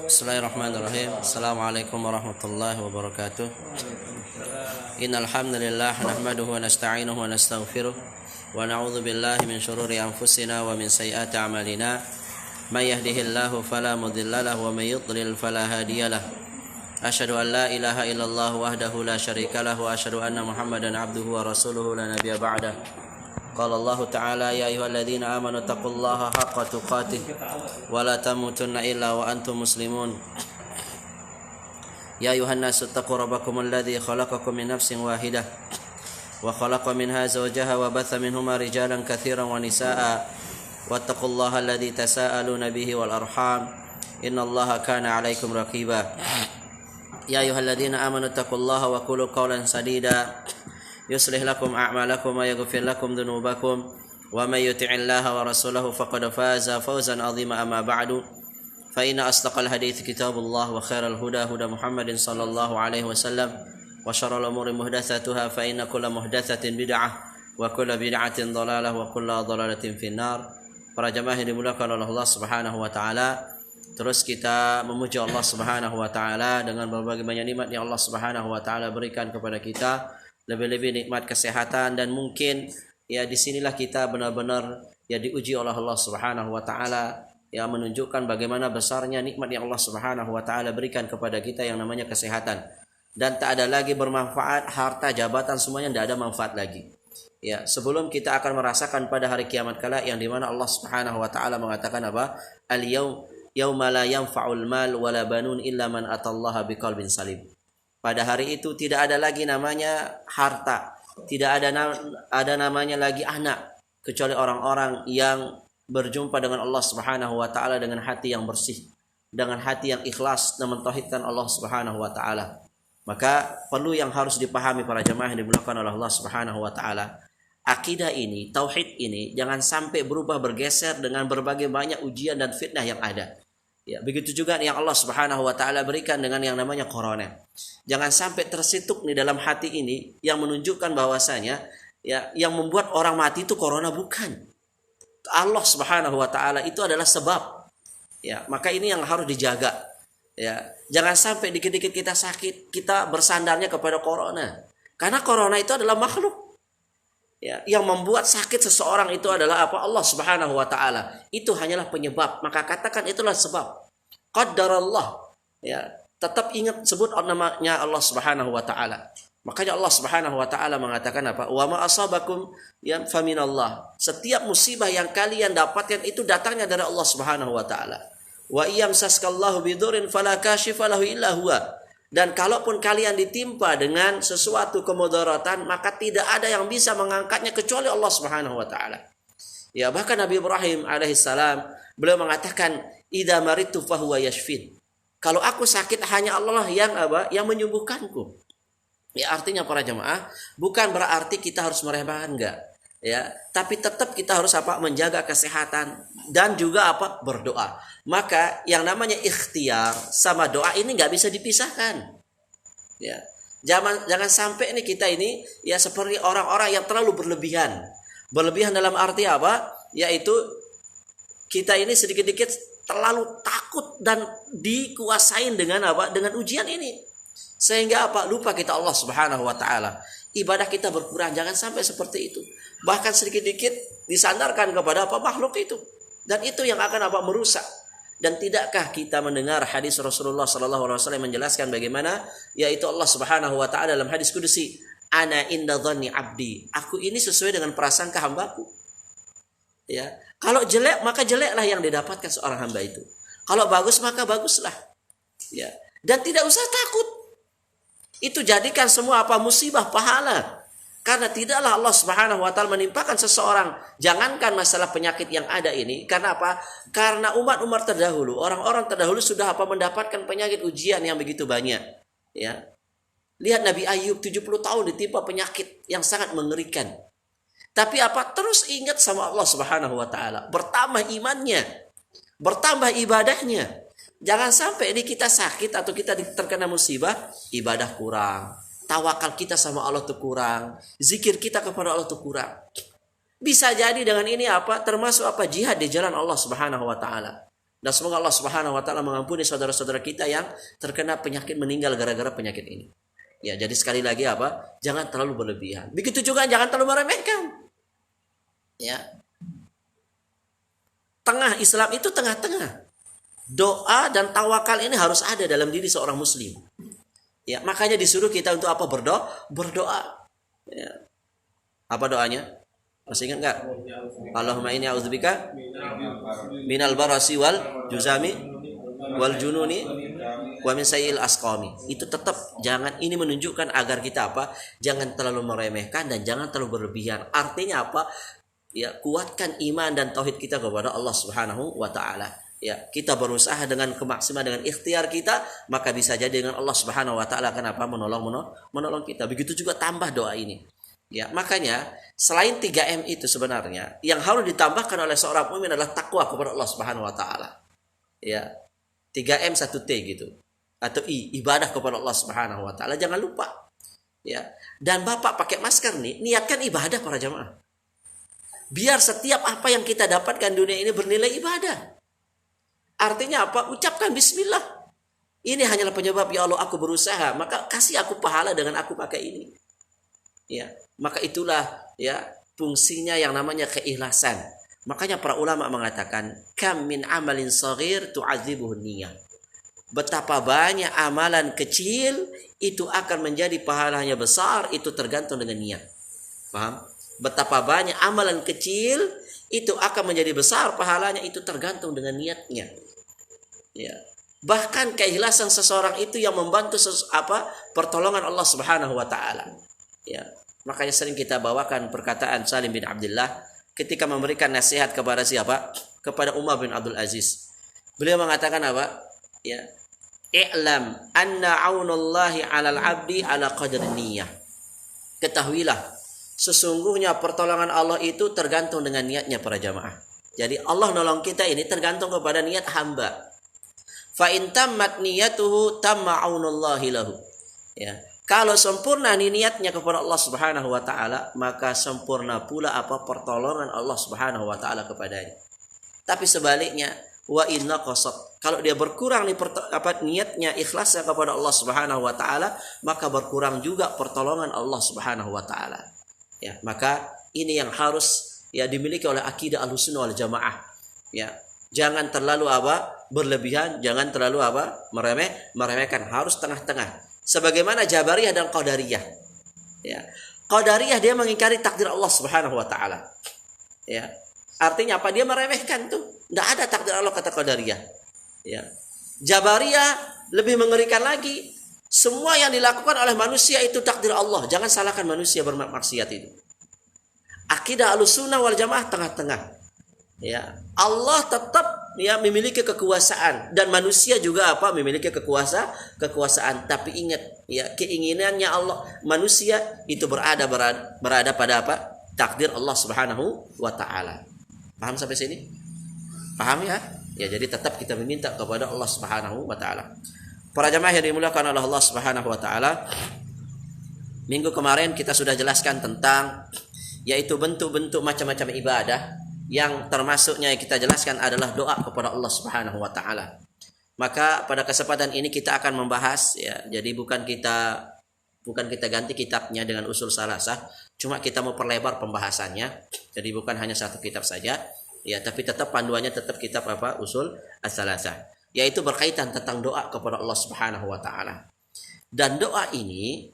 Bismillahirrahmanirrahim. Assalamualaikum warahmatullahi wabarakatuh. Innal hamdalillah nahmaduhu wa nasta'inuhu wa nastaghfiruh wa na'udzu billahi min shururi anfusina wa min sayyiati a'malina. May yahdihillahu fala mudilla lahu wa may yudlil fala hadiyalah. Asyhadu an la ilaha illallah wahdahu la syarika lahu wa asyhadu anna Muhammadan abduhu wa rasuluhu la nabiyya ba'dah. Qala Allah Ta'ala ya ayyuhalladzina amanu taqullaha haqqa tuqatih wa la tamutunna illa wa antum muslimun. Ya ayyuhan nasu taqu rabbakumul ladzi khalaqakum min nafsin wahidah wa khalaqa minha zawjaha wa batha minhuma rijalan katsiran wa nisaa'a wattaqullaha alladzi tasaaluna bihi wal arham innallaha kana 'alaikum raqiba. Ya ayyuhalladzina amanu taqullaha wa qulu qawlan sadida yuslih lakum a'malakum wa yaghfir lakum dhunubakum wa may yuti'illaha wa rasulahu faqad faza fawzan 'azima amma ba'du fa inna asdaqal hadiits kitabullah wa khairal huda huda Muhammadin sallallahu alaihi wasallam wa syarrul umuri muhdatsatuha fa inna kulla muhdatsatin bid'ah wa kulla bid'atin dhalalah wa kulla dhalalatin finnar. Para jamaah yang dimuliakan oleh Allah Subhanahu wa taala, terus kita memuji Allah Subhanahu wa taala dengan berbagai banyak nikmat yang Allah Subhanahu wa taala berikan kepada kita. Lebih-lebih nikmat kesehatan, dan mungkin ya disinilah kita benar-benar ya diuji oleh Allah Subhanahu wa taala, yang menunjukkan bagaimana besarnya nikmat yang Allah Subhanahu wa taala berikan kepada kita yang namanya kesehatan. Dan tak ada lagi bermanfaat, harta, jabatan, semuanya tidak ada manfaat lagi. Ya, sebelum kita akan merasakan pada hari kiamat kala yang dimana Allah Subhanahu wa taala mengatakan apa? Yauma la yanfa'ul mal wala banun illa man atallaha biqalbin salim. Pada hari itu tidak ada lagi namanya harta, tidak ada namanya lagi anak, kecuali orang-orang yang berjumpa dengan Allah Subhanahu wa taala dengan hati yang bersih, dengan hati yang ikhlas dan mentauhidkan Allah Subhanahu wa taala. Maka perlu yang harus dipahami para jemaah yang dimuliakan oleh Allah Subhanahu wa taala. Akidah ini, tauhid ini jangan sampai berubah bergeser dengan berbagai banyak ujian dan fitnah yang ada. Ya, begitu juga yang Allah Subhanahu wa taala berikan dengan yang namanya corona. Jangan sampai tersituk di dalam hati ini yang menunjukkan bahwasanya ya yang membuat orang mati itu corona, bukan. Allah Subhanahu wa taala itu adalah sebab. Ya, maka ini yang harus dijaga. Ya, jangan sampai dikit-dikit kita sakit, kita bersandarnya kepada corona. Karena corona itu adalah makhluk. Ya, yang membuat sakit seseorang itu adalah apa? Allah Subhanahu wa taala. Itu hanyalah penyebab. Maka katakan itulah sebab. Qaddarallah. Ya, tetap ingat sebut namanya Allah Subhanahu wa taala. Makanya Allah Subhanahu wa taala mengatakan apa? Wa ma asabakum ya faminallah. Setiap musibah yang kalian dapatkan itu datangnya dari Allah Subhanahu wa taala. Wa iyamsaskallahu bidurrin fala kashifa lahu illa huwa. Dan kalaupun kalian ditimpa dengan sesuatu kemudaratan, maka tidak ada yang bisa mengangkatnya kecuali Allah Subhanahu wa taala. Ya, bahkan Nabi Ibrahim alaihissalam beliau mengatakan, "Idza maridtu fahuwa yashfin." Kalau aku sakit hanya Allah yang apa? Yang menyembuhkanku. Ya, artinya para jemaah, bukan berarti kita harus meremehkan, enggak. Ya, tapi tetap kita harus apa? Menjaga kesehatan dan juga apa? Berdoa. Maka yang namanya ikhtiar sama doa ini nggak bisa dipisahkan. Ya, jangan sampai nih kita ini ya seperti orang-orang yang terlalu berlebihan. Berlebihan dalam arti apa? Yaitu kita ini sedikit-sedikit terlalu takut dan dikuasain dengan apa? Dengan ujian ini. Sehingga apa? Lupa kita Allah Subhanahu wa taala. Ibadah kita berkurang, jangan sampai seperti itu. Bahkan sedikit-sedikit disandarkan kepada apa? Makhluk itu. Dan itu yang akan apa? Merusak. Dan tidakkah kita mendengar hadis Rasulullah sallallahu alaihi wasallam menjelaskan bagaimana yaitu Allah Subhanahu wa taala dalam hadis kudusi, ana inda dhanni abdi. Aku ini sesuai dengan prasangka hambaku. Ya, kalau jelek maka jeleklah yang didapatkan seorang hamba itu. Kalau bagus maka baguslah. Ya, dan tidak usah takut. Itu jadikan semua apa? Musibah pahala. Karena tidaklah Allah Subhanahu wa taala menimpakan seseorang, jangankan masalah penyakit yang ada ini, karena apa? Karena umat-umat terdahulu, orang-orang terdahulu sudah apa? Mendapatkan penyakit ujian yang begitu banyak. Ya. Lihat Nabi Ayub 70 tahun ditimpa penyakit yang sangat mengerikan. Tapi apa? Terus ingat sama Allah Subhanahu wa taala, bertambah imannya, bertambah ibadahnya. Jangan sampai ini kita sakit atau kita terkena musibah, ibadah kurang. Tawakal kita sama Allah itu kurang, zikir kita kepada Allah itu kurang. Bisa jadi dengan ini apa? Termasuk apa? Jihad di jalan Allah Subhanahu wa taala. Dan semoga Allah Subhanahu wa taala mengampuni saudara-saudara kita yang terkena penyakit, meninggal gara-gara penyakit ini. Ya, jadi sekali lagi apa? Jangan terlalu berlebihan. Begitu juga jangan terlalu meremehkan. Ya. Tengah, Islam itu tengah-tengah. Doa dan tawakal ini harus ada dalam diri seorang muslim. Ya, makanya disuruh kita untuk apa? Berdoa. Ya. Apa doanya? Masih ingat enggak? Allahumma inni a'udzubika minal barasi wal juzami wal jununi wa min sayyi'il asqami. Itu tetap jangan, ini menunjukkan agar kita apa? Jangan terlalu meremehkan dan jangan terlalu berlebihan. Artinya apa? Ya, kuatkan iman dan tauhid kita kepada Allah Subhanahu wa taala. Ya, kita berusaha dengan kemaksimal, dengan ikhtiar kita, maka bisa jadi dengan Allah Subhanahu wa taala akan apa? Menolong kita. Begitu juga tambah doa ini. Ya, makanya selain 3M itu sebenarnya yang harus ditambahkan oleh seorang mukmin adalah takwa kepada Allah Subhanahu wa taala. Ya. 3M 1T gitu. Atau ibadah kepada Allah Subhanahu wa taala. Jangan lupa. Ya. Dan Bapak pakai masker nih, niatkan ibadah para jamaah. Biar setiap apa yang kita dapatkan dunia ini bernilai ibadah. Artinya apa? Ucapkan bismillah. Ini hanyalah penyebab, ya Allah aku berusaha, maka kasih aku pahala dengan aku pakai ini. Ya, maka itulah ya fungsinya yang namanya keikhlasan. Makanya para ulama mengatakan, kam min amalin shaghir tu'adzibuhu niyah. Betapa banyak amalan kecil itu akan menjadi pahalanya besar, itu tergantung dengan niat. Paham? Betapa banyak amalan kecil itu akan menjadi besar pahalanya, itu tergantung dengan niatnya. Ya. Bahkan keikhlasan seseorang itu yang membantu pertolongan Allah Subhanahu wa taala. Ya. Makanya sering kita bawakan perkataan Salim bin Abdullah ketika memberikan nasihat kepada siapa? Kepada Umar bin Abdul Aziz. Beliau mengatakan apa? Ya. I'lam anna aunallahi 'alal 'abdi 'ala qadri niyyah. Ketahuilah, sesungguhnya pertolongan Allah itu tergantung dengan niatnya para jamaah. Jadi Allah nolong kita ini tergantung kepada niat hamba. Fa in tammat niyatuhu tamma aunullahi lahu. Ya. Kalau sempurna niatnya kepada Allah Subhanahu wa taala, maka sempurna pula apa pertolongan Allah Subhanahu wa taala kepadanya. Tapi sebaliknya, wa inna qasad. Kalau dia berkurang niatnya, ikhlasnya kepada Allah Subhanahu wa taala, maka berkurang juga pertolongan Allah Subhanahu wa taala. Ya, maka ini yang harus ya dimiliki oleh akidah Ahlussunnah wal Jamaah. Ya, jangan terlalu berlebihan, jangan terlalu meremehkan, harus tengah-tengah. Sebagaimana Jabariyah dan Qadariyah. Ya. Qadariyah dia mengingkari takdir Allah Subhanahu wa taala. Ya. Artinya apa? Dia meremehkan tuh. Enggak ada takdir Allah kata Qadariyah. Ya. Jabariyah lebih mengerikan lagi. Semua yang dilakukan oleh manusia itu takdir Allah. Jangan salahkan manusia bermaksiat itu. Akidah Ahlussunnah wal Jamaah tengah-tengah. Ya, Allah tetap ya memiliki kekuasaan dan manusia juga memiliki kekuasaan. Tapi ingat ya, keinginannya Allah, manusia itu berada pada takdir Allah Subhanahu wa taala. Paham sampai sini? Paham ya? Ya, jadi tetap kita meminta kepada Allah Subhanahu wa taala. Para jamaah yang dimuliakan oleh Allah Subhanahu wa taala, minggu kemarin kita sudah jelaskan tentang yaitu bentuk-bentuk macam-macam ibadah. Yang termasuknya yang kita jelaskan adalah doa kepada Allah Subhanahu wa taala. Maka pada kesempatan ini kita akan membahas ya, jadi bukan kita ganti kitabnya dengan usul salasah, cuma kita mau perlebar pembahasannya. Jadi bukan hanya satu kitab saja, ya, tapi tetap panduannya tetap kitab usul as-salasah, yaitu berkaitan tentang doa kepada Allah Subhanahu wa taala. Dan doa ini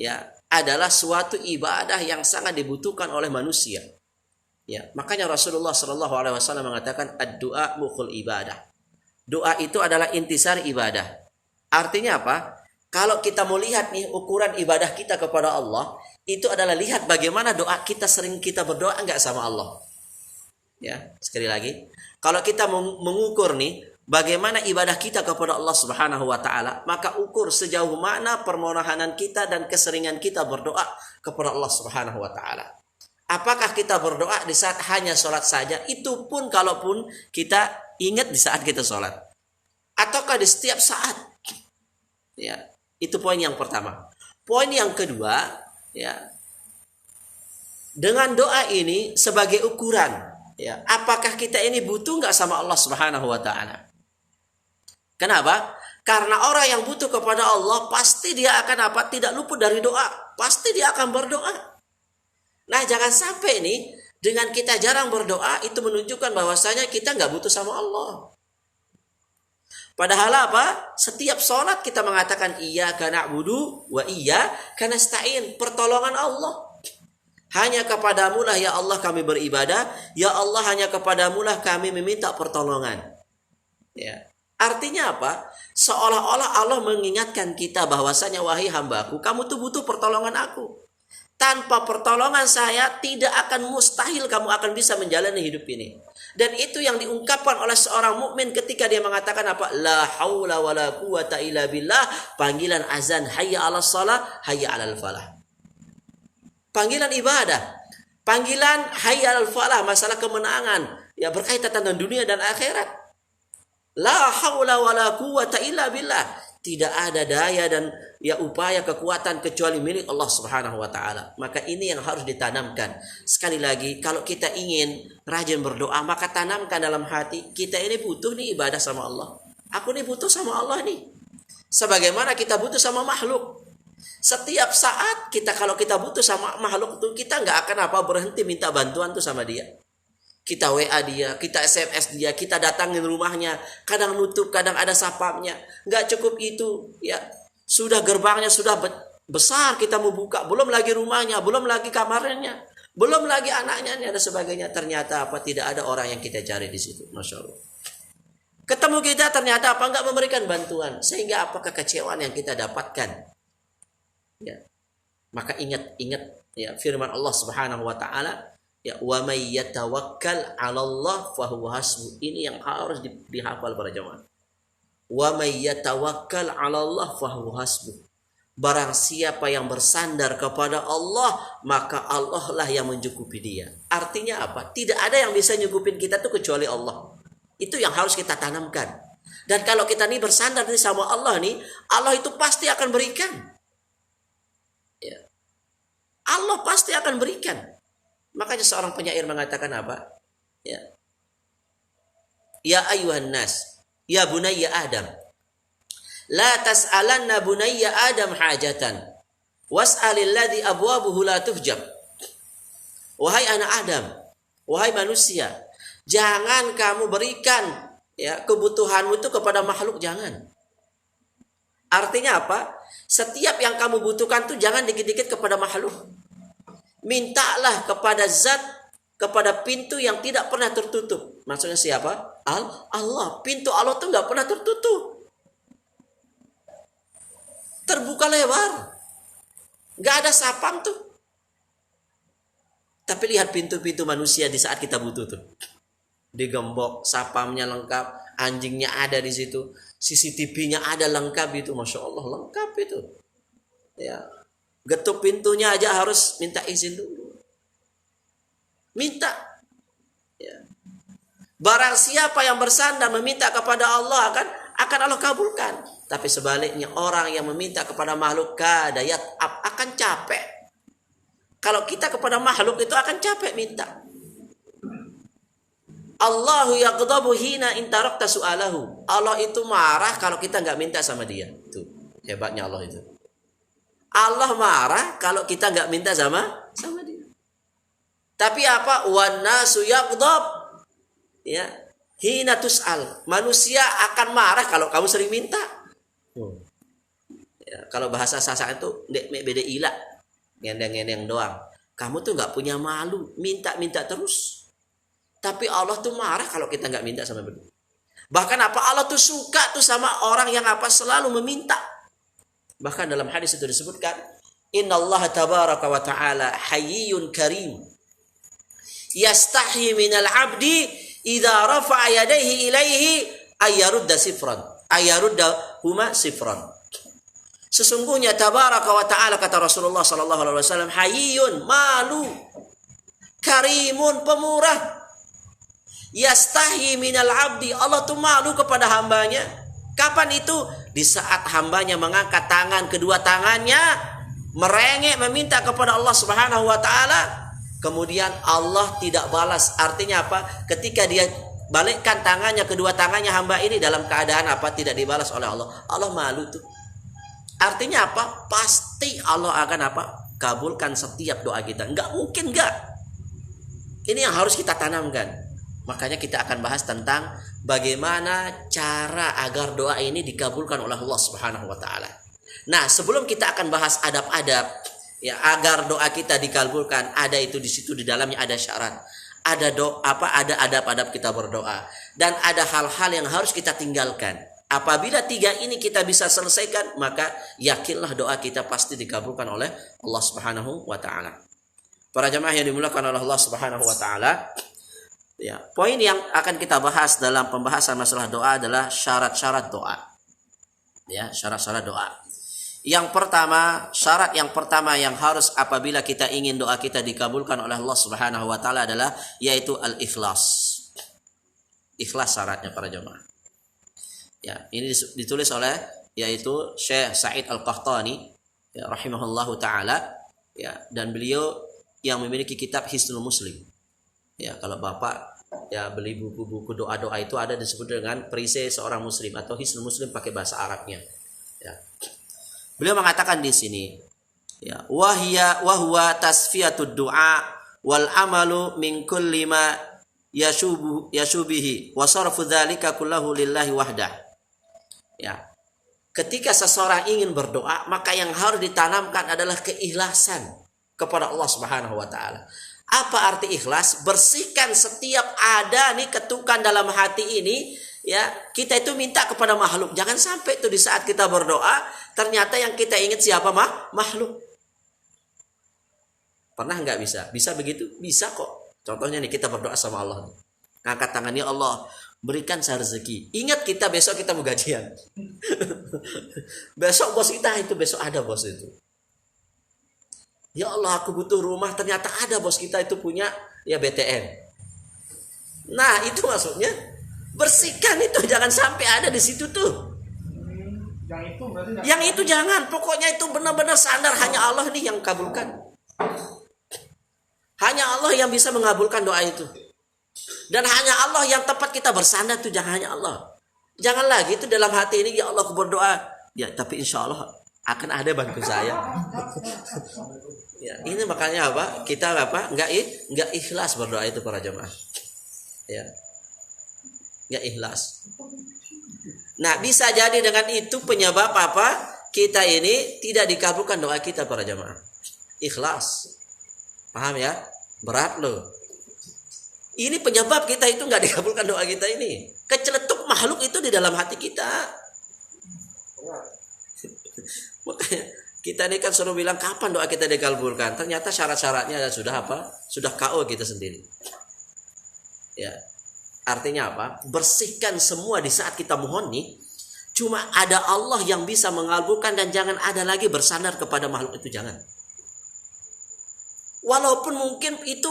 ya adalah suatu ibadah yang sangat dibutuhkan oleh manusia. Ya, makanya Rasulullah Shallallahu Alaihi Wasallam mengatakan ad-du'a mukhul ibadah. Doa itu adalah intisar ibadah. Artinya apa? Kalau kita mau lihat nih ukuran ibadah kita kepada Allah, itu adalah lihat bagaimana doa kita, sering kita berdoa enggak sama Allah. Ya, sekali lagi, kalau kita mengukur nih bagaimana ibadah kita kepada Allah Subhanahu wa taala, maka ukur sejauh mana permohonan kita dan keseringan kita berdoa kepada Allah Subhanahu wa taala. Apakah kita berdoa di saat hanya sholat saja? Itu pun kalaupun kita ingat di saat kita sholat. Ataukah di setiap saat? Ya, itu poin yang pertama. Poin yang kedua, ya, dengan doa ini sebagai ukuran, ya, apakah kita ini butuh nggak sama Allah Subhanahu wa taala? Kenapa? Karena orang yang butuh kepada Allah pasti dia akan apa? Tidak luput dari doa. Pasti dia akan berdoa. Nah, jangan sampai nih dengan kita jarang berdoa itu menunjukkan bahwasanya kita nggak butuh sama Allah. Padahal apa? Setiap sholat kita mengatakan iyyaka na'budu wa iyyaka nasta'in. Pertolongan Allah. Hanya kepadamu lah ya Allah kami beribadah. Ya Allah hanya kepadamu lah kami meminta pertolongan. Ya. Artinya apa? Seolah-olah Allah mengingatkan kita bahwasanya wahai hambaku, kamu tuh butuh pertolongan aku. Tanpa pertolongan saya tidak akan mustahil kamu akan bisa menjalani hidup ini. Dan itu yang diungkapkan oleh seorang mukmin ketika dia mengatakan apa? La haula wala quwata illa billah. Panggilan azan hayya 'alas shalah, hayya 'alal falah. Panggilan ibadah. Panggilan hayya 'alal falah, masalah kemenangan, ya berkaitan dengan dunia dan akhirat. La haula wala quwata illa billah. Tidak ada daya dan ya upaya kekuatan kecuali milik Allah Subhanahu wa taala. Maka ini yang harus ditanamkan. Sekali lagi, kalau kita ingin rajin berdoa, maka tanamkan dalam hati kita ini butuh nih ibadah sama Allah. Aku nih butuh sama Allah nih. Sebagaimana kita butuh sama makhluk. Setiap saat kalau kita butuh sama makhluk itu, kita nggak akan berhenti minta bantuan tuh sama dia. Kita WA dia, kita SMS dia, kita datangin rumahnya, kadang nutup, kadang ada sapamnya. Nggak cukup itu, ya sudah gerbangnya sudah besar kita mau buka, belum lagi rumahnya, belum lagi kamarnya, belum lagi anaknya dan sebagainya. Ternyata tidak ada orang yang kita cari di situ, masya Allah. Ketemu kita ternyata nggak memberikan bantuan, sehingga apa kekecewaan yang kita dapatkan. Ya, maka ingat ya firman Allah Subhanahu Wa Taala. Ya, wa may yatawakkal 'ala Allah fa huwa hasbuh. Ini yang harus dihafal para jemaah. Wa may yatawakkal 'ala Allah fa huwa hasbuh. Barang siapa yang bersandar kepada Allah, maka Allah lah yang mencukupi dia. Artinya apa? Tidak ada yang bisa nyukupin kita tuh kecuali Allah. Itu yang harus kita tanamkan. Dan kalau kita nih bersandar nih sama Allah nih, Allah itu pasti akan berikan. Ya. Allah pasti akan berikan. Makanya seorang penyair mengatakan apa? Ya. Ya ayuhan nas, ya bunayya Adam. La tas'alanna bunayya Adam hajatan. Was'alil ladzi abwabuhu la tuhjab. Wahai anak Adam, wahai manusia, jangan kamu berikan ya kebutuhanmu itu kepada makhluk, jangan. Artinya apa? Setiap yang kamu butuhkan tuh jangan dikit-dikit kepada makhluk. Mintalah kepada zat, kepada pintu yang tidak pernah tertutup. Maksudnya siapa? Allah. Pintu Allah tuh nggak pernah tertutup. Terbuka lebar. Nggak ada sapam tuh. Tapi lihat pintu-pintu manusia di saat kita butuh tuh. Digembok, sapamnya lengkap, anjingnya ada di situ, CCTV-nya ada lengkap itu, masya Allah lengkap itu. Ya. Getuk pintunya aja harus minta izin dulu. Minta. Ya. Barang siapa yang bersandar meminta kepada Allah akan Allah kabulkan. Tapi sebaliknya orang yang meminta kepada makhluk kadayat akan capek. Kalau kita kepada makhluk itu akan capek minta. Allahu yaqdabu hina intarakta su'alahu. Allah itu marah kalau kita nggak minta sama dia. Tuh hebatnya Allah itu. Allah marah kalau kita nggak minta sama dia. Tapi apa? Wan nasu yaqdab. Ya, hina tus'al. Manusia akan marah kalau kamu sering minta. Ya, kalau bahasa Sasak itu beda ilah, ngendeng-ngendeng doang. Kamu tuh nggak punya malu, minta terus. Tapi Allah tuh marah kalau kita nggak minta sama dia. Bahkan apa? Allah tuh suka tuh sama orang yang selalu meminta. Bahkan dalam hadis itu disebutkan, Innallaha tabaraka wa ta'ala hayyun karim. Yastahi minal abdi idza rafa'a yadayhi ilaihi ayyarudda sifran. Ayyarudda huma sifran. Sesungguhnya tabaraka wa ta'ala, kata Rasulullah sallallahu alaihi wasallam, hayyun, malu, karimun, pemurah. Yastahi minal abdi, Allah tuh malu kepada hambanya. Kapan itu? Di saat hambanya mengangkat kedua tangannya, merengek meminta kepada Allah Subhanahu wa taala, kemudian Allah tidak balas. Artinya apa? Ketika dia balikkan tangannya, kedua tangannya hamba ini dalam keadaan apa? Tidak dibalas oleh Allah. Allah malu tuh. Artinya apa? Pasti Allah akan apa? Kabulkan setiap doa kita. Enggak mungkin enggak. Ini yang harus kita tanamkan. Makanya kita akan bahas tentang bagaimana cara agar doa ini dikabulkan oleh Allah Subhanahu wa taala. Nah, sebelum kita akan bahas adab-adab ya agar doa kita dikabulkan, ada itu di situ, di dalamnya ada syarat. Ada ada adab-adab kita berdoa dan ada hal-hal yang harus kita tinggalkan. Apabila 3 ini kita bisa selesaikan, maka yakinlah doa kita pasti dikabulkan oleh Allah Subhanahu wa taala. Para jemaah yang dimuliakan oleh Allah Subhanahu wa taala, ya, poin yang akan kita bahas dalam pembahasan masalah doa adalah syarat-syarat doa. Ya, syarat-syarat doa. Syarat yang pertama yang harus apabila kita ingin doa kita dikabulkan oleh Allah Subhanahu wa taala adalah yaitu al-ikhlas. Ikhlas syaratnya para jemaah. Ya, ini ditulis oleh yaitu Syekh Sa'id Al-Qahtani ya, rahimahullahu taala ya, dan beliau yang memiliki kitab Hisnul Muslim. Ya, kalau Bapak ya beli buku-buku doa-doa itu ada disebut dengan perisai seorang muslim atau Hisnul Muslim pakai bahasa Arabnya. Ya. Beliau mengatakan di sini ya, wa huwa tasfiyatud du'a wal amalu min kulli ma yashubihi wa sarfu dzalika kullahu lillahi wahdah. Ya. Ketika seseorang ingin berdoa, maka yang harus ditanamkan adalah keikhlasan kepada Allah Subhanahu wa taala. Apa arti ikhlas? Bersihkan setiap ada nih ketukan dalam hati ini, ya. Kita itu minta kepada makhluk. Jangan sampai itu di saat kita berdoa, ternyata yang kita ingat siapa? Makhluk. Pernah nggak bisa? Bisa begitu? Bisa kok. Contohnya nih kita berdoa sama Allah. Angkat tangannya, Allah berikan saya rezeki. Ingat kita besok kita mau gajian. Besok bos kita itu besok ada bos itu. Ya Allah aku butuh rumah, ternyata ada bos kita itu punya ya BTN. Nah itu maksudnya bersihkan itu, jangan sampai ada di situ tuh. Yang itu jangan, pokoknya itu benar-benar sadar hanya Allah nih yang kabulkan. Hanya Allah yang bisa mengabulkan doa itu. Dan hanya Allah yang tempat kita bersandar itu, jangan hanya Allah. Jangan lagi itu dalam hati ini ya Allah aku berdoa. Ya tapi insya Allah akan ada bantu saya. Ya, ini makanya apa? Kita apa? Enggak ikhlas berdoa itu para jemaah. Ya. Enggak ikhlas. Nah, bisa jadi dengan itu penyebab apa? Kita ini tidak dikabulkan doa kita para jemaah. Ikhlas. Paham ya? Berat loh. Ini penyebab kita itu enggak dikabulkan doa kita ini. Keceletuk makhluk itu di dalam hati kita. Makanya kita ini kan selalu bilang kapan doa kita dikabulkan. Ternyata syarat-syaratnya sudah apa? Sudah KO kita sendiri. Ya. Artinya apa? Bersihkan semua di saat kita mohon nih. Cuma ada Allah yang bisa mengabulkan dan jangan ada lagi bersandar kepada makhluk itu, jangan. Walaupun mungkin itu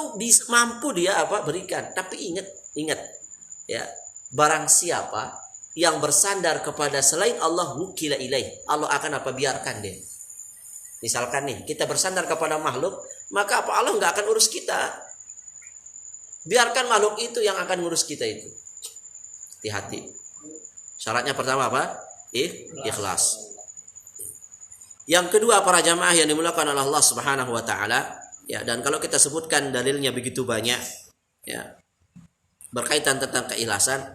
mampu dia apa berikan, tapi ingat ya, barang siapa yang bersandar kepada selain Allah wukila ilaih, Allah akan apa biarkan dia. Misalkan nih kita bersandar kepada makhluk, maka apa Allah nggak akan urus kita. Biarkan makhluk itu yang akan ngurus kita itu. Hati-hati. Syaratnya pertama apa? Ikhlas. Yang kedua para jamaah yang dimuliakan oleh Allah Subhanahu wa taala, ya, dan kalau kita sebutkan dalilnya begitu banyak, ya, berkaitan tentang keikhlasan.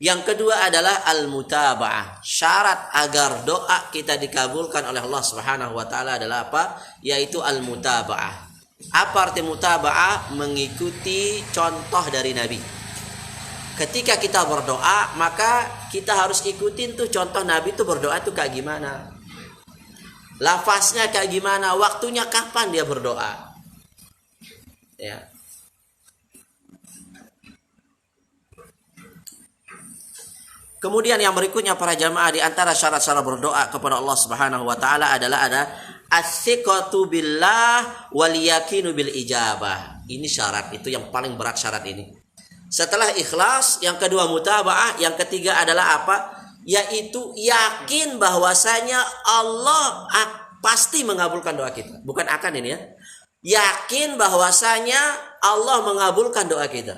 Yang kedua adalah al-mutaba'ah. Syarat agar doa kita dikabulkan oleh Allah Subhanahu wa taala adalah apa? Yaitu al-mutaba'ah. Apa arti mutaba'ah? Mengikuti contoh dari Nabi. Ketika kita berdoa, maka kita harus ikutin tuh contoh Nabi tuh berdoa tuh kayak gimana. Lafaznya kayak gimana, waktunya kapan dia berdoa. Ya. Kemudian yang berikutnya para jamaah, di antara syarat-syarat berdoa kepada Allah Subhanahu wa taala adalah ada as-siqatu billah wal yaqinu bil ijabah. Ini syarat, itu yang paling berat syarat ini. Setelah ikhlas, yang kedua mutaba'ah, yang ketiga adalah apa? Yaitu yakin bahwasanya Allah pasti mengabulkan doa kita. Bukan akan ini ya. Yakin bahwasanya Allah mengabulkan doa kita.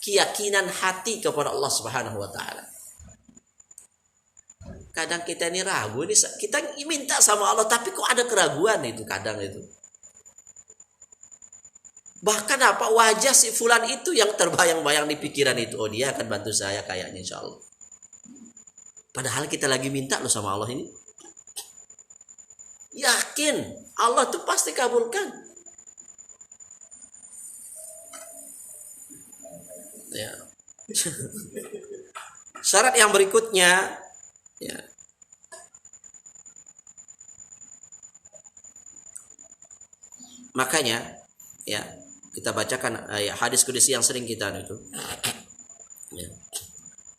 keyakinan hati kepada Allah Subhanahu wa taala. Kadang kita ini ragu, ini kita minta sama Allah tapi kok ada keraguan itu kadang itu. Bahkan wajah si fulan itu yang terbayang-bayang di pikiran itu, oh dia akan bantu saya kayaknya insyaallah. Padahal kita lagi minta loh sama Allah ini. Yakin Allah tuh pasti kabulkan. Ya. Syarat yang berikutnya, ya. Makanya, ya, kita bacakan hadis qudsi yang sering kita itu. Ya.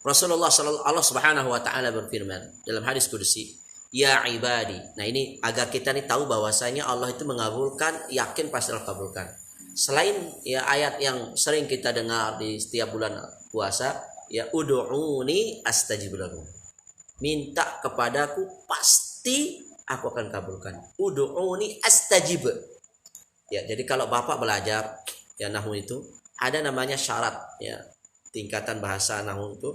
Rasulullah Allah Subhanahu wa taala berfirman dalam hadis qudsi, "Ya ibadi." Nah, ini agar kita nih tahu bahwasanya Allah itu mengabulkan, yakin pasti Allah kabulkan. Selain ya ayat yang sering kita dengar di setiap bulan puasa, ya ud'uni astajib lakum. Minta kepadaku pasti aku akan kabulkan. Ud'uni astajib. Ya, jadi kalau Bapak belajar ya nahwu itu ada namanya syarat ya. Tingkatan bahasa nahwu itu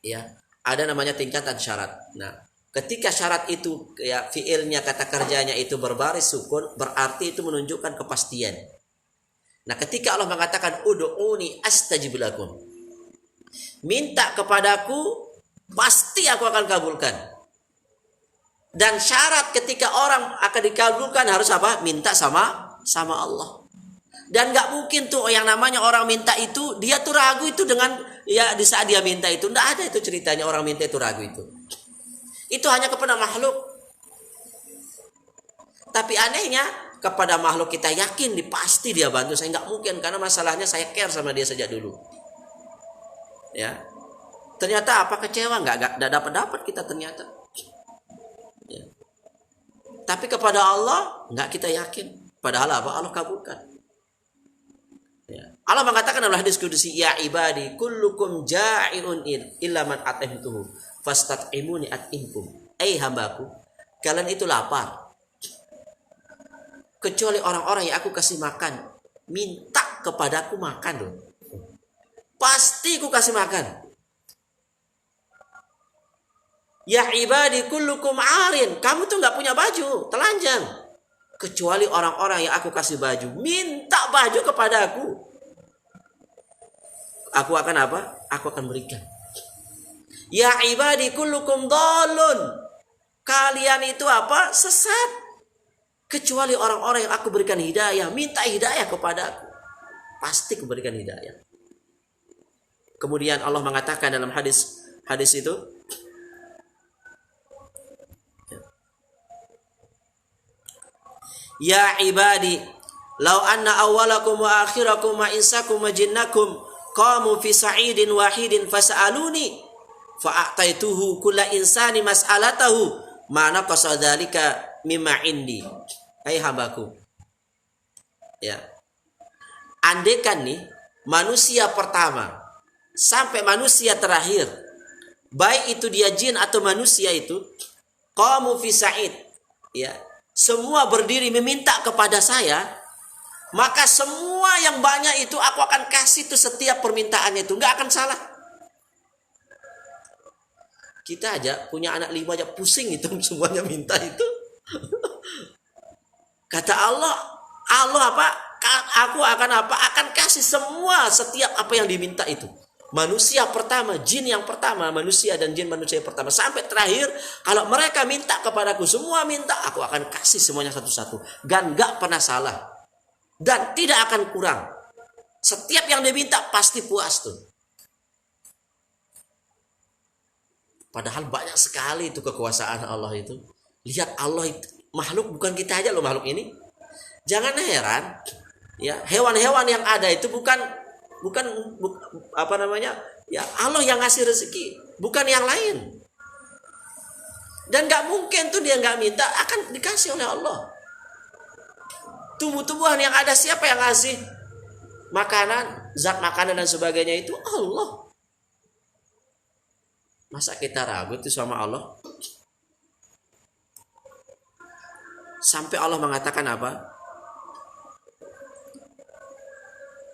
ya, ada namanya tingkatan syarat. Nah, ketika syarat itu ya fiilnya kata kerjanya itu berbaris sukun, berarti itu menunjukkan kepastian. Nah, ketika Allah mengatakan ud'uni astajib lakum, minta kepadaku pasti aku akan kabulkan. Dan syarat ketika orang akan dikabulkan harus apa? Minta sama Allah. Dan nggak mungkin tuh yang namanya orang minta itu dia tuh ragu itu dengan ya di saat dia minta itu. Nggak ada itu ceritanya orang minta itu ragu itu. Itu hanya kepada makhluk. Tapi anehnya kepada makhluk kita yakin pasti dia bantu saya, nggak mungkin karena masalahnya saya care sama dia sejak dulu. Ya, ternyata kecewa nggak dapat kita ternyata. Ya. Tapi kepada Allah nggak kita yakin. Padahal Allah kabulkan. Ya. Allah mengatakan dalam hadis qudsi, ya ibadi kullukum ja'iun illa man at'amtuhu fastat'imuni at'imkum. Hambaku, kalian itu lapar. Kecuali orang-orang yang aku kasih makan, minta kepadaku makan loh. Pasti aku kasih makan. Ya ibadi kullukum arin, kamu tuh nggak punya baju, telanjang. Kecuali orang-orang yang aku kasih baju, minta baju kepadaku. Aku akan apa? Aku akan berikan. Ya ibadi kullukum dhalun, kalian itu sesat. Kecuali orang-orang yang aku berikan hidayah, minta hidayah kepadaku, pasti aku berikan hidayah. Kemudian Allah mengatakan dalam hadis itu, ya ibadi, law anna awwalakum wa akhirakum wa insakum wa jinnakum qamu fi sa'idin wahidin fas'aluni fa'ataituhu kulla insani mas'alatahu ma naqasa dzalika mimma indi. Hambaku, ya, andaikan nih manusia pertama sampai manusia terakhir, baik itu dia jin atau manusia itu, qamu fi sa'id, ya, semua berdiri meminta kepada saya, maka semua yang banyak itu aku akan kasih itu setiap permintaannya itu, nggak akan salah. Kita aja punya anak 5 aja pusing itu semuanya minta itu. Kata Allah aku akan akan kasih semua setiap apa yang diminta itu. Manusia pertama, jin yang pertama, manusia dan jin manusia yang pertama sampai terakhir, kalau mereka minta kepadaku semua minta, aku akan kasih semuanya satu-satu dan gak pernah salah dan tidak akan kurang. Setiap yang dia minta pasti puas tuh. Padahal banyak sekali itu kekuasaan Allah itu. Lihat Allah itu makhluk, bukan kita aja loh makhluk ini. Jangan heran, ya, hewan-hewan yang ada itu bukan ya Allah yang ngasih rezeki, bukan yang lain. Dan nggak mungkin tuh dia nggak minta akan dikasih oleh Allah. Tumbuh-tumbuhan yang ada siapa yang ngasih? Makanan, zat makanan dan sebagainya itu Allah. Masa kita ragu itu sama Allah? Sampai Allah mengatakan apa?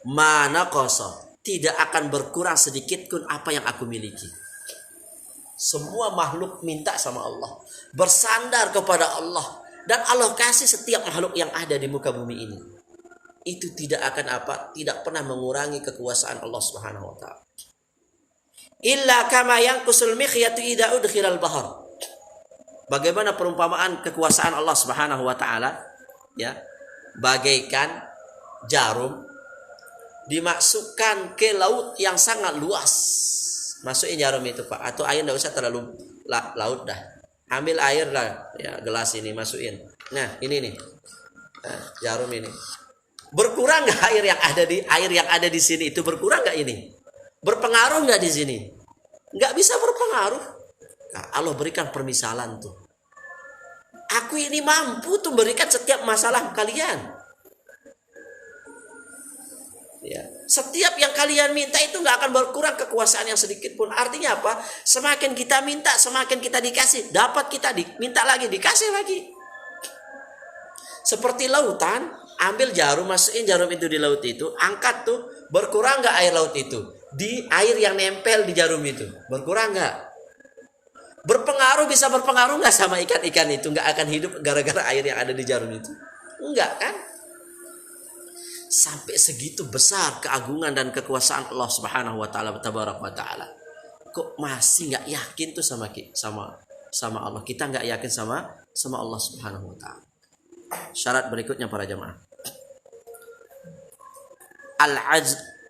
Mana kosong, tidak akan berkurang sedikit pun apa yang aku miliki. Semua makhluk minta sama Allah, bersandar kepada Allah, dan Allah kasih setiap makhluk yang ada di muka bumi ini. Itu tidak akan tidak pernah mengurangi kekuasaan Allah Subhanahu wa taala. Illa kama yanqusul mikhyatu idza udkhilal bahr. Bagaimana perumpamaan kekuasaan Allah Subhanahu wa taala? Ya. Bagaikan jarum dimasukkan ke laut yang sangat luas. Masukin jarum itu, Pak. Atau air enggak usah terlalu laut dah. Ambil air lah, ya, gelas ini masukin. Nah, ini nih. Nah, jarum ini. Berkurang enggak air yang ada di sini itu, berkurang enggak ini? Berpengaruh enggak di sini? Enggak bisa berpengaruh. Nah, Allah berikan permisalan tuh. Aku ini mampu tuh berikan setiap masalah kalian. Ya. Setiap yang kalian minta itu nggak akan berkurang kekuasaan yang sedikit pun. Artinya apa? Semakin kita minta, semakin kita dikasih. Dapat kita minta lagi, dikasih lagi. Seperti lautan, ambil jarum, masukin jarum itu di laut itu, angkat tuh, berkurang nggak air laut itu? Di air yang nempel di jarum itu, berkurang nggak? Berpengaruh, bisa berpengaruh nggak sama ikan-ikan itu? Nggak akan hidup gara-gara air yang ada di jarum itu? Enggak kan? Sampai segitu besar keagungan dan kekuasaan Allah Subhanahu wa taala tabaraka wa taala. Kok masih enggak yakin tuh sama Allah? Kita enggak yakin sama Allah Subhanahu wa taala. Syarat berikutnya para jamaah.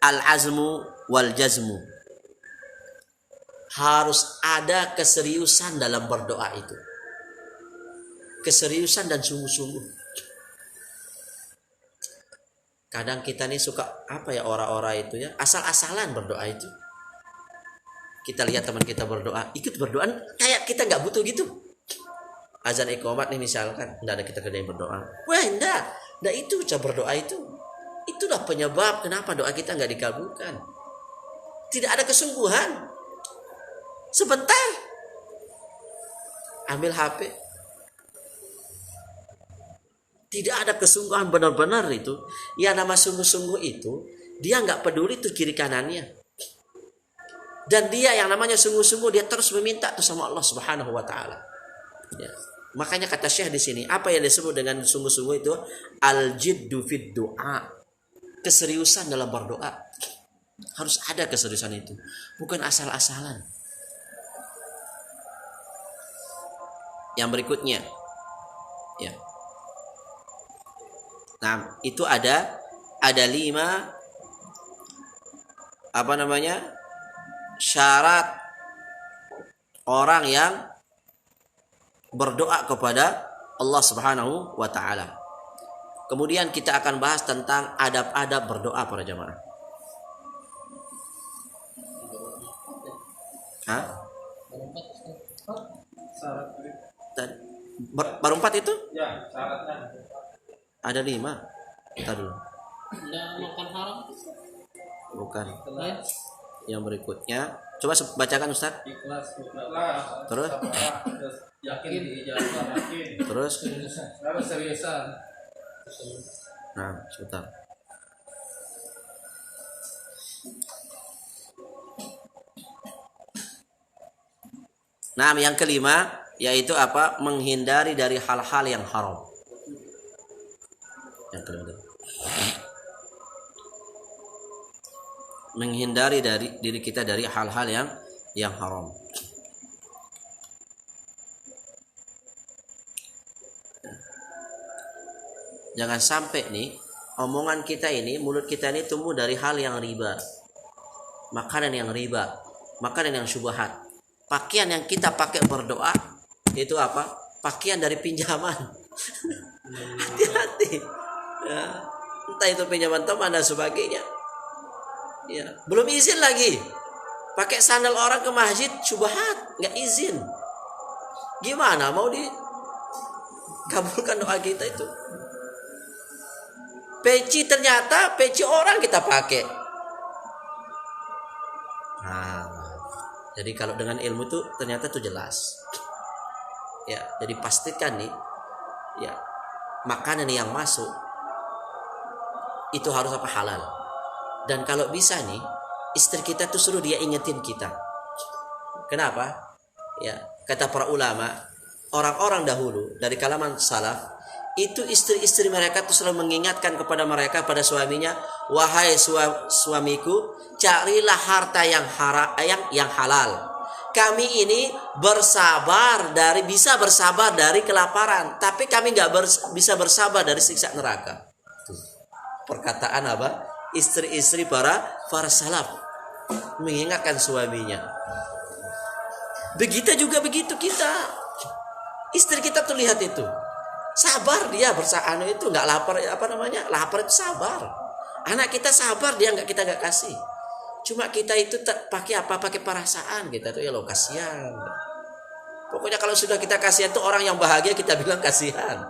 Al-azmu wal jazmu. Harus ada keseriusan dalam berdoa itu. Keseriusan dan sungguh-sungguh. Kadang kita nih suka ora-ora itu ya, asal-asalan berdoa itu. Kita lihat teman kita berdoa, ikut berdoa kayak kita nggak butuh gitu. Azan iqamat nih misalkan, nggak ada kita kerjain berdoa. Wah enggak itu cara berdoa itu. Itulah penyebab kenapa doa kita nggak dikabulkan. Tidak ada kesungguhan. Sebentar, ambil HP. Tidak ada kesungguhan benar-benar itu. Ya nama sungguh-sungguh itu, dia nggak peduli tuh kiri kanannya. Dan dia yang namanya sungguh-sungguh, dia terus meminta tuh sama Allah Subhanahu wa taala. Ya. Makanya kata Syekh di sini, apa yang disebut dengan sungguh-sungguh itu? Al-jiddu fid du'a. Keseriusan dalam berdoa. Harus ada keseriusan itu, bukan asal-asalan. Yang berikutnya, ya. Nah, itu ada 5 syarat orang yang berdoa kepada Allah Subhanahu wa taala. Kemudian kita akan bahas tentang adab-adab berdoa para jamaah. Baru 4 itu? Ya, syaratnya. Ada 5. Kita dulu. Makan haram? Bukan. Yang berikutnya, coba bacakan Ustaz. Ikhlas. Terus? Yakin diijabah, yakin. Terus? Harus seriusan. Nah, sebentar. Nah, yang kelima yaitu apa? Menghindari dari hal-hal yang haram. Yang kelima. Menghindari dari diri kita dari hal-hal yang haram. Jangan sampai nih omongan kita ini, mulut kita ini tumbuh dari hal yang riba. Makanan yang riba, makanan yang syubhat. Pakaian yang kita pakai berdoa itu apa? Pakaian dari pinjaman. Hati-hati. Ya. Entah itu pinjaman teman dan sebagainya. Ya. Belum izin lagi. Pakai sandal orang ke masjid syubhat, nggak izin. Gimana mau dikabulkan doa kita itu? Peci ternyata peci orang kita pakai. Nah, jadi kalau dengan ilmu itu ternyata itu jelas. Ya, jadi pastikan nih, ya makanan yang masuk itu harus apa halal. Dan kalau bisa nih, istri kita tuh suruh dia ingetin kita. Kenapa? Ya, kata para ulama, orang-orang dahulu dari kalangan salaf itu istri-istri mereka tuh selalu mengingatkan kepada mereka, pada suaminya, wahai suamiku, carilah harta yang halal. Kami ini bisa bersabar dari kelaparan, tapi kami nggak bisa bersabar dari siksa neraka. Tuh. Perkataan apa? Istri-istri para salaf mengingatkan suaminya. Begitu kita. Istri kita tuh lihat itu. Sabar dia bersahanu itu, nggak lapar, lapar itu sabar. Anak kita sabar, kita nggak kasih. Cuma kita itu pakai perasaan kita tuh, ya lo kasihan. Pokoknya kalau sudah kita kasihan tuh orang yang bahagia kita bilang kasihan.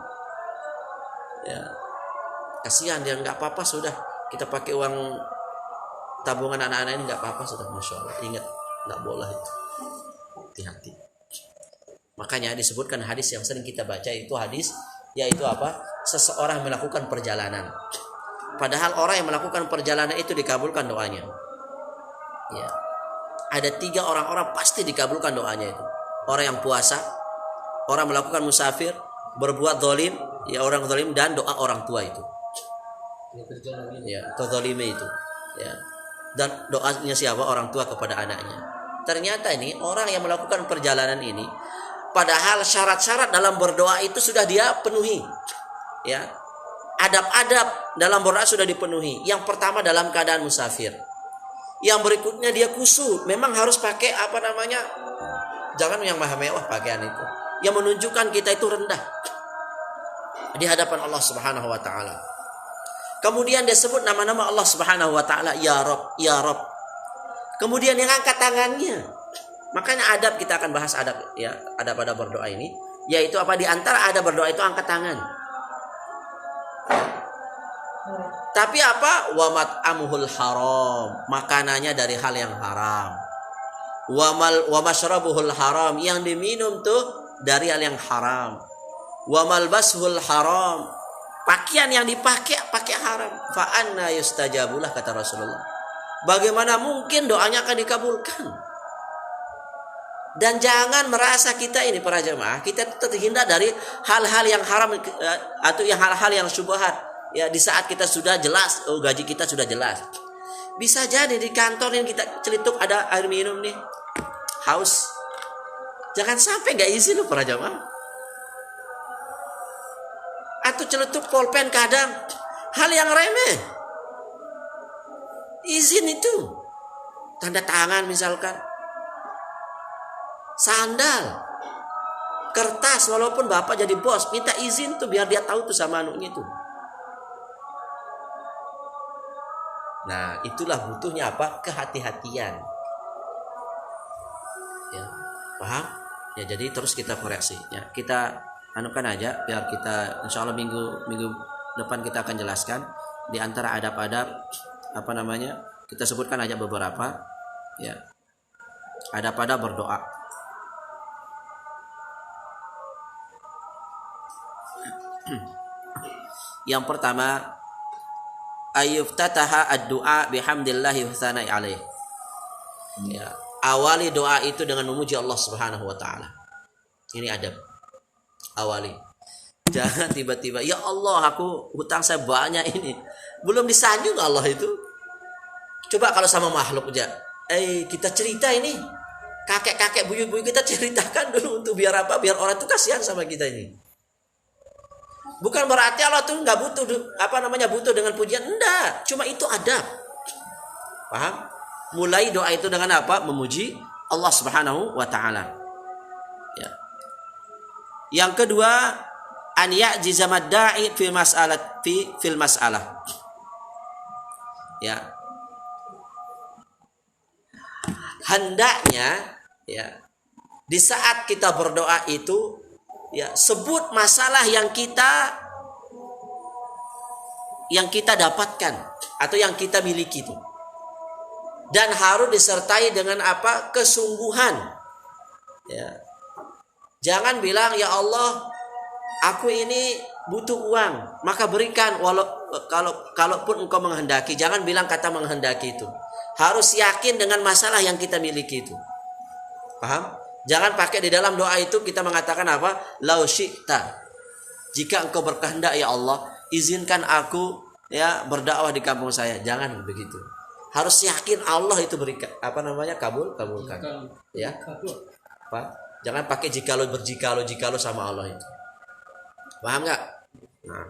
Ya. Kasihan dia, nggak apa-apa sudah. Kita pakai uang tabungan anak-anak ini, nggak apa-apa sudah, Masya Allah. Ingat, nggak boleh itu. Hati-hati. Makanya disebutkan hadis yang sering kita baca itu hadis, yaitu apa? Seseorang melakukan perjalanan. Padahal orang yang melakukan perjalanan itu dikabulkan doanya. Ya. Ada 3 orang-orang pasti dikabulkan doanya itu. Orang yang puasa, orang melakukan musafir, berbuat zalim, ya orang zalim, dan doa orang tua itu. Ya, kezalime itu. Ya. Dan doanya siapa? Orang tua kepada anaknya. Ternyata ini orang yang melakukan perjalanan ini, padahal syarat-syarat dalam berdoa itu sudah dia penuhi. Ya. Adab-adab dalam berdoa sudah dipenuhi. Yang pertama dalam keadaan musafir. Yang berikutnya dia khusyuk, memang harus pakai jangan yang mahal mewah pakaian itu. Yang menunjukkan kita itu rendah di hadapan Allah Subhanahu wa taala. Kemudian dia sebut nama-nama Allah Subhanahu wa taala, ya Rabb, ya Rabb. Kemudian yang angkat tangannya. Makanya adab, kita akan bahas adab, ya, adab berdoa ini, yaitu apa? Di antara adab berdoa itu angkat tangan. Tapi apa? Wa mat'amuhul haram, makanannya dari hal yang haram. Wa mashrabuhul haram, yang diminum tuh dari hal yang haram. Wa malbasuhul haram, pakaian yang dipakai haram. Fa anna yustajabulah, kata Rasulullah. Bagaimana mungkin doanya akan dikabulkan? Dan jangan merasa kita ini para jemaah, kita terhindar dari hal-hal yang haram atau yang hal-hal yang syubhat. Ya, di saat kita sudah jelas, gaji kita sudah jelas. Bisa jadi di kantor yang kita celituk ada air minum nih, haus. Jangan sampai nggak izin loh para jemaah. Atau celetuk pulpen kadang hal yang remeh. Izin itu, tanda tangan misalkan, sandal, kertas, walaupun bapak jadi bos, minta izin tuh biar dia tahu tuh sama anunya itu. Nah, itulah butuhnya apa? Kehati-hatian. Ya, paham? Ya, jadi terus kita koreksi. Ya, kita anukan aja biar kita, insya Allah minggu depan kita akan jelaskan di antara adab-adab kita sebutkan aja beberapa, ya, ada pada berdoa. Yang pertama, ayyuftataha ad-du'a bihamdillahi wa tsana'i alaih. Ya, awali doa itu dengan memuji Allah Subhanahu wa taala. Ini adab. Awali. Jangan tiba-tiba, ya Allah, aku hutang saya banyak ini. Belum disanjung Allah itu. Coba kalau sama makhluk aja. Kita cerita ini. Kakek-kakek, buyut-buyut kita ceritakan dulu untuk biar apa? Biar orang itu kasihan sama kita ini. Bukan berarti Allah tuh nggak butuh butuh dengan pujian, enggak. Cuma itu adab. Paham? Mulai doa itu dengan apa? Memuji Allah Subhanahu wa taala. Ya. Yang kedua, an ya'jiza madda'i fil mas'alah. Ya. Hendaknya, ya, di saat kita berdoa itu, ya, sebut masalah yang kita dapatkan atau yang kita miliki itu. Dan harus disertai dengan apa? Kesungguhan. Ya. Jangan bilang, ya Allah, aku ini butuh uang, maka berikan kalaupun engkau menghendaki. Jangan bilang kata menghendaki itu. Harus yakin dengan masalah yang kita miliki itu. Paham? Jangan pakai di dalam doa itu kita mengatakan apa? Lau syi'ta. Jika engkau berkehendak ya Allah, izinkan aku ya berdakwah di kampung saya. Jangan begitu. Harus yakin Allah itu berikan kabulkan. Ya. Apa? Jangan pakai jikalau berjikalau sama Allah itu. Paham enggak? Nah.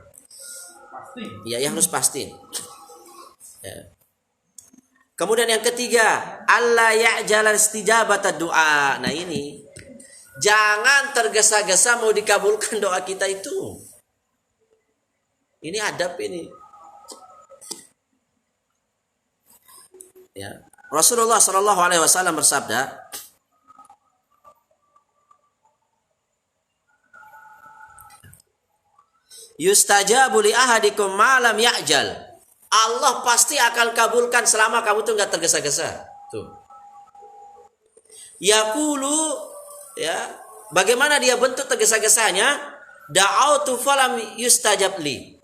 Pasti. Ya, yang harus pasti. Ya. Kemudian yang ketiga, alla ya'jalal istijabata doa. Nah ini, jangan tergesa-gesa mau dikabulkan doa kita itu. Ini adab ini. Ya. Rasulullah Shallallahu Alaihi Wasallam bersabda, yustajabu li ahadikum ma lam ya'jal. Allah pasti akan kabulkan selama kamu tuh nggak tergesa-gesa. Tuh. Yaqulu, ya, bagaimana dia bentuk tergesa-gesanya? Da'autu falam yustajab li.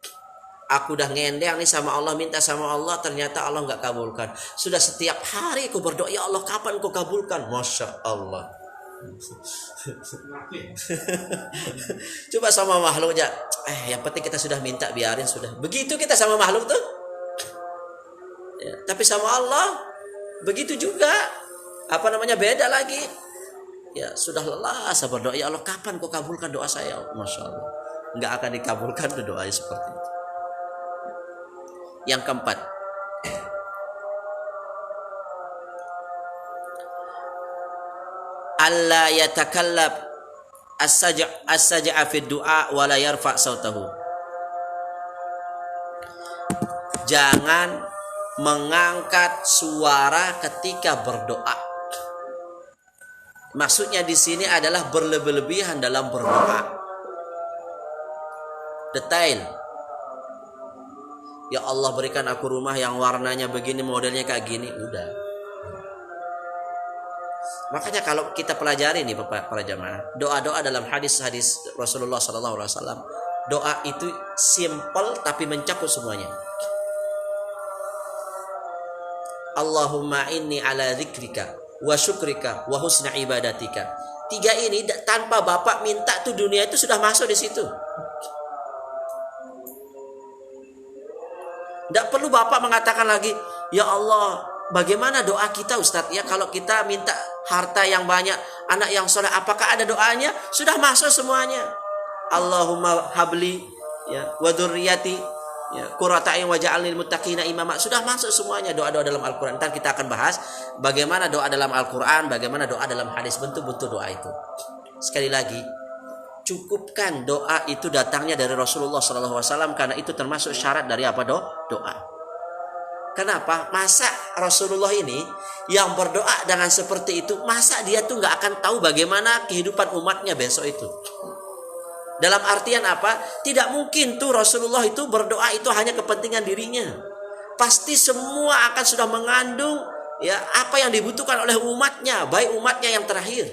Aku udah ngendeng nih sama Allah, minta sama Allah, ternyata Allah nggak kabulkan. Sudah setiap hari aku berdoa, ya Allah kapan kau kabulkan? Masya Allah. Coba sama makhluk aja. Yang penting kita sudah minta, biarin sudah. Begitu kita sama makhluk tuh. Ya, tapi sama Allah begitu juga. Beda lagi. Ya sudah lelah saya berdoa, ya Allah kapan kau kabulkan doa saya? Masya Allah. Nggak akan dikabulkan doanya seperti itu. Yang keempat, alla yatakallab as-saj'a fi du'a wa la yarfa' sautahu. Jangan mengangkat suara ketika berdoa. Maksudnya di sini adalah berlebih-lebihan dalam berdoa. Detail. Ya Allah berikan aku rumah yang warnanya begini, modelnya kayak gini, udah. Makanya kalau kita pelajari nih para jamaah, doa-doa dalam hadis-hadis Rasulullah SAW, doa itu simple tapi mencakup semuanya. Allahumma inni ala zikrika wa syukrika wa husna ibadatika. 3 ini tanpa Bapak minta tuh dunia itu sudah masuk di situ. Tidak perlu Bapak mengatakan lagi, ya Allah, bagaimana doa kita Ustadz? Ya kalau kita minta harta yang banyak, anak yang soleh, apakah ada doanya? Sudah masuk semuanya. Allahumma habli ya wa dzurriyyati ya qurrata a'yun waj'alni lil muttaqina imama. Sudah masuk semuanya doa-doa dalam Al-Qur'an. Ntar kita akan bahas bagaimana doa dalam Al-Qur'an, bagaimana doa dalam hadis, bentuk-bentuk doa itu. Sekali lagi, cukupkan doa itu datangnya dari Rasulullah SAW karena itu termasuk syarat dari apa doa. Kenapa? Masa Rasulullah ini yang berdoa dengan seperti itu, masa dia tuh nggak akan tahu bagaimana kehidupan umatnya besok itu? Dalam artian apa? Tidak mungkin tuh Rasulullah itu berdoa itu hanya kepentingan dirinya. Pasti semua akan sudah mengandung ya apa yang dibutuhkan oleh umatnya, baik umatnya yang terakhir.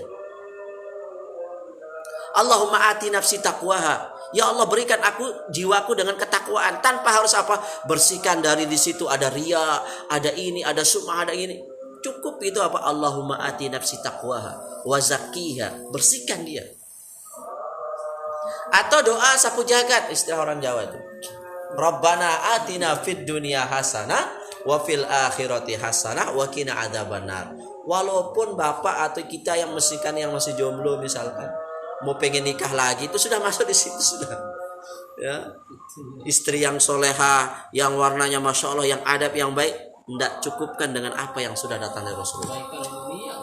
Allahumma ati nafsi taqwaha. Ya Allah berikan aku jiwaku dengan ketakwaan tanpa harus apa? Bersihkan dari di situ ada riya, ada ini, ada sum'ah, ada ini. Cukup itu apa? Allahumma ati nafsi taqwaha wa zakkiha. Bersihkan dia. Atau doa sapu jagat istilah orang Jawa itu. Rabbana atina fid dunya hasanah wa fil akhirati hasanah wa qina adzabannar. Walaupun bapak atau kita yang masih jomblo misalkan mau pengen nikah lagi itu sudah masuk di situ sudah. Ya. Istri yang soleha, yang warnanya masya Allah, yang adab yang baik, tidak cukupkan dengan apa yang sudah datang dari Rasulullah. Ya.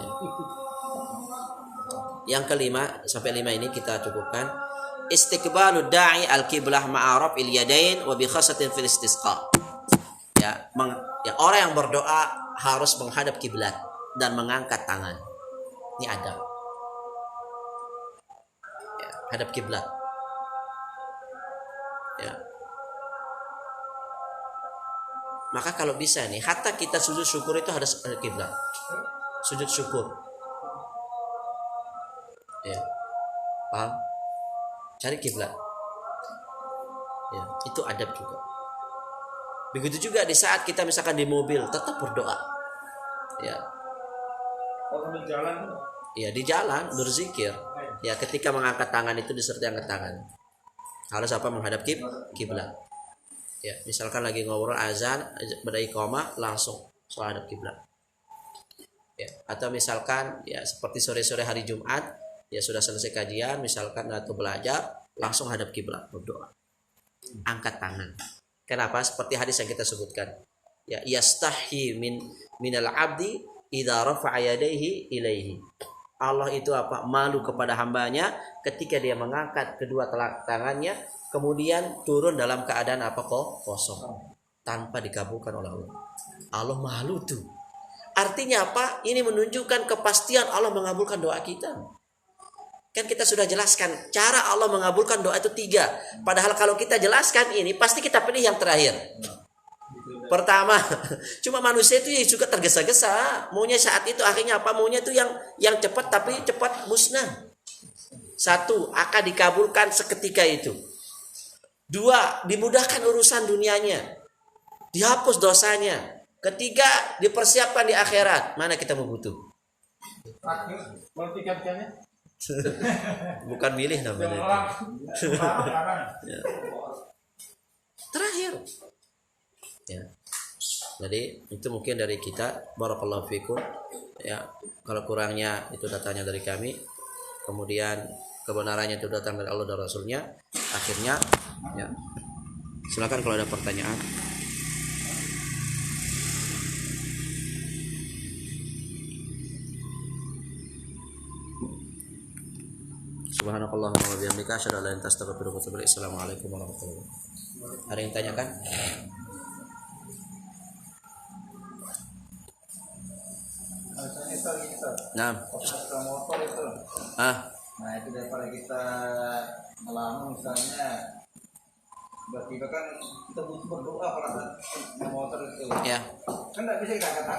Yang kelima sampai 5 ini kita cukupkan. Istiqbalu da'i al-qiblah ma'arab il-yadain wa bi khasatin fil istisqa. Ya, orang yang berdoa harus menghadap kiblat dan mengangkat tangan. Ini adab. Ya, hadap kiblat. Ya. Maka kalau bisa nih, hatta kita sujud syukur itu harus hadap kiblat. Sujud syukur. Ya. Paham? Cari kiblat. Ya, itu adab juga. Begitu juga di saat kita misalkan di mobil tetap berdoa. Ya. Oh, sambil jalan. Ya di jalan berzikir. Ya ketika mengangkat tangan itu disertai angkat tangan. Harus apa? Menghadap kiblat. Ya, misalkan lagi ngobrol azan, pada iqamah langsung menghadap kiblat. Ya, atau misalkan ya seperti sore-sore hari Jumat, ya sudah selesai kajian, misalkan atau belajar, langsung hadap kiblat berdoa. Angkat tangan. Kenapa? Seperti hadis yang kita sebutkan. Ya, yastahi minal abdi idza rafa'a yadayhi ilaihi. Allah itu apa? Malu kepada hambanya ketika dia mengangkat kedua tangannya kemudian turun dalam keadaan apa? Kosong. Tanpa dikabulkan oleh Allah. Allah malu tuh. Artinya apa? Ini menunjukkan kepastian Allah mengabulkan doa kita. Kan kita sudah jelaskan cara Allah mengabulkan doa itu 3. Padahal kalau kita jelaskan ini pasti kita pilih yang terakhir. Pertama, cuma manusia itu juga tergesa-gesa. Maunya saat itu akhirnya apa? Maunya itu yang cepat tapi cepat musnah. 1, akan dikabulkan seketika itu. 2, dimudahkan urusan dunianya. Dihapus dosanya. 3, dipersiapkan di akhirat. Mana kita mau butuh? Mau tiket-tiketnya? Bukan milih namanya. Ya. Terakhir. Ya. Jadi itu mungkin dari kita. Barakallahu fikum. Ya, kalau kurangnya itu datanya dari kami. Kemudian kebenarannya itu datang dari Allah dan Rasulnya. Akhirnya, ya. Silakan kalau ada pertanyaan. Subhanakallahumma wa bihamdika asyhadu an la ilaha illa anta astaghfiruka wa atubu ilaik. Assalamualaikum warahmatullahi wabarakatuh. Ada yang tanyakan? Nah. Motor itu. Nah itu daripada kita ngelamun misalnya tiba-tiba kan kita butuh berdoa pada saat motor itu. Ya. Kan nggak bisa kita katakan.